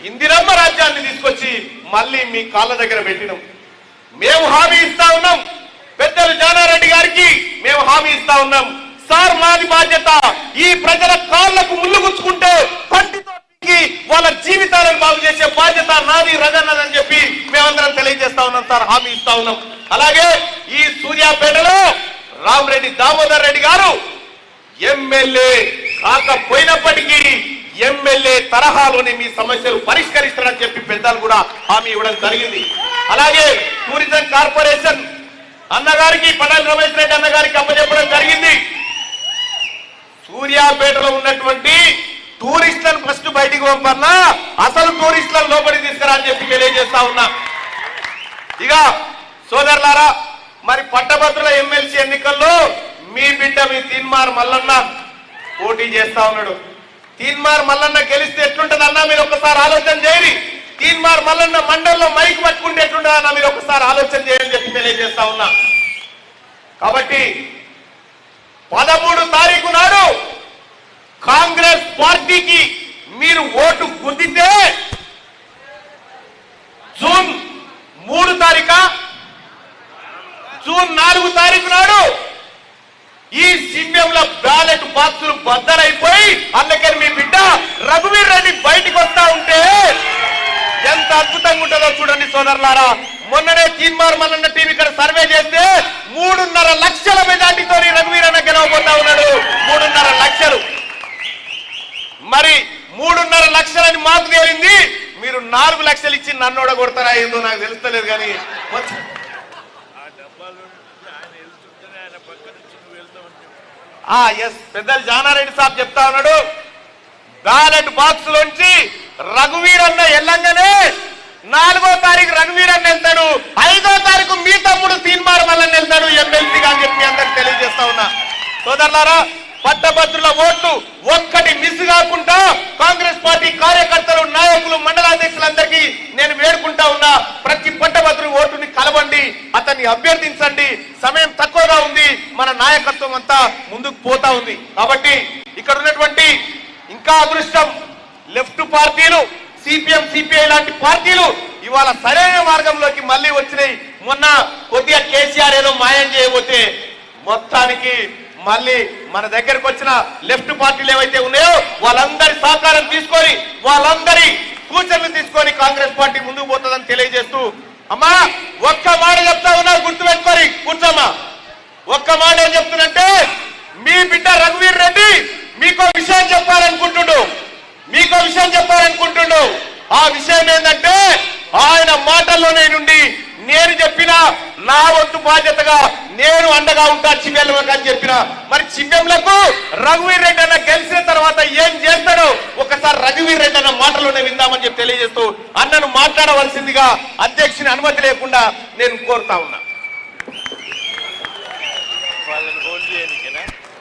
ఇందిరమ్మ రాజ్యాన్ని తీసుకొచ్చి మళ్ళీ మీ కాళ్ళ దగ్గర పెట్టినాం. మేము హామీ ఇస్తా ఉన్నాం, పెద్దలు జానారెడ్డి గారికి మేము హామీ ఇస్తా ఉన్నాం. సార్ మాది బాధ్యత, ఈ ప్రజల కాళ్లకు ముళ్ళు గుచ్చుకుంటే పంటితో వాళ్ళ జీవితాలను బాగు చేసే బాధ్యత నాది రగన్నదని చెప్పి మేమందరం తెలియజేస్తా ఉన్నాం సార్, హామీ ఇస్తా ఉన్నాం. అలాగే ఈ సూర్యాపేటలో రామరెడ్డి దామోదర్ రెడ్డి గారు ఎమ్మెల్యే కాకపోయినప్పటికీ ఎమ్మెల్యే తరహాలోనే మీ సమస్యలు పరిష్కరిస్తారని చెప్పి పెద్దలు కూడా హామీ ఇవ్వడం జరిగింది. అలాగే టూరిజం కార్పొరేషన్ అన్నగారికి పడాలి రమేష్ రెడ్డి అన్నగారికి అప్పచెప్పడం జరిగింది. సూర్యాపేటలో ఉన్నటువంటి టూరిస్టులను ఫస్ట్ బయటికి పంపన్నా, అసలు టూరిస్టులను లోపలికి తీసుకురా అని చెప్పి తెలియజేస్తా ఉన్నా. ఇక సోదరులారా, మరి పట్టభద్రుల ఎమ్మెల్సీ ఎన్నికల్లో మీ బిడ్డ మీ తీన్మార్ మల్లన్న పోటీ చేస్తా ఉన్నాడు. తీన్మార్ మల్లన్న గెలిస్తే ఎట్లుంటది అన్నా మీరు ఒకసారి ఆలోచన చేయండి. తీన్మార్ మల్లన్న మండలంలో మైక్ పట్టుకుంటే ఎట్లుంటది అన్నా మీరు ఒకసారి ఆలోచన చేయని చెప్పి తెలియజేస్తా ఉన్నా. కాబట్టి 13 తారీఖు నాడు కాంగ్రెస్ పార్టీకి మీరు ఓటు గుద్దితే జూన్ 3 తారీఖు జూన్ 4 తారీఖు నాడు ఈ శివ్యంలో బ్యాలెట్ బాక్సులు బద్దలైపోయి అందుకని మీ బిడ్డ రఘువీర్ రెడ్డి బయటికి వస్తా ఉంటే ఎంత అద్భుతంగా ఉంటుందో చూడండి సోదరులారా. మొన్ననే తీన్మార్ మల్లన్న టీవీ ఇక్కడ సర్వే చేస్తే 3.5 లక్షల మెజార్టీతో రఘువీర్ అన్న గెలవబోతా ఉన్నాడు. 3.5 లక్షలు. మరి 3.5 లక్షలని మాకు తేలింది, మీరు 4 లక్షలు ఇచ్చి నన్ను ఓడగొడతారా ఏందో నాకు తెలుస్తలేదు. కానీ పెద్దలు జానారెడ్డి సాబ్ చెప్తా ఉన్నాడు, బ్యాలెట్ బాక్స్ లోంచి రఘువీర్ అన్న ఎల్లంగానే 4వ తారీఖు రఘువీర్ అన్న వెళ్తాడు, 5వ తారీఖు మీ తమ్ముడు తీన్మార్ మల్లన్న వెళ్తాడు ఎమ్మెల్సీగా అని చెప్పి అందరికి తెలియజేస్తా ఉన్నా. సోదరులారా, పట్టభద్రుల ఓట్లు ఒక్కటి మిస్ కాకుండా కాంగ్రెస్ పార్టీ కార్యకర్తలు, నాయకులు, మండలాధ్యక్షులందరికీ నేను వేడుకుంటా ఉన్నా, ప్రతి పట్టభద్రు ఓటుని కలవండి, అతన్ని అభ్యర్థించండి. సమయం తక్కువగా ఉంది, మన నాయకత్వం అంతా ముందుకు పోతా ఉంది. కాబట్టి ఇక్కడ ఉన్నటువంటి ఇంకా అదృష్టం లెఫ్ట్ పార్టీలు, సిపిఎం, సిపిఐ లాంటి పార్టీలు ఇవాళ సరైన మార్గంలోకి మళ్ళీ వచ్చినాయి. మొన్న కొద్దిగా కేసీఆర్ ఏదో మాయం చేయబోతే మొత్తానికి మళ్ళీ మన దగ్గరకు వచ్చిన లెఫ్ట్ పార్టీలు ఏవైతే ఉన్నాయో వాళ్ళందరి సహకారం తీసుకొని, వాళ్ళందరి సూచనలు తీసుకొని కాంగ్రెస్ పార్టీ ముందుకు పోతుందని తెలియజేస్తూ, అమ్మా ఒక్క మాట చెప్తా ఉన్నా, గుర్తుపెట్టుకొని కూర్చోమ్మా. ఒక్క మాట ఏం చెప్తున్నంటే, మీ బిడ్డ రఘువీర్ రెడ్డి మీకో విషయం చెప్పాలనుకుంటుండు. ఆ విషయం ఏంటంటే, ఆయన మాటల్లోనే నుండి నేను చెప్పిన నా వంతు బాధ్యతగా నేను అండగా ఉంటా చివ్యంలకు అని చెప్పిన. మరి చివ్యంలకు రఘువీర్ రెడ్డి అన్న గెలిచిన తర్వాత ఏం చేస్తాడో ఒకసారి రఘువీర్ రెడ్డి అన్న మాటలోనే విందామని చెప్పి తెలియజేస్తూ అన్నను మాట్లాడవలసిందిగా అధ్యక్షుని అనుమతి లేకుండా నేను కోరుతా ఉన్నా.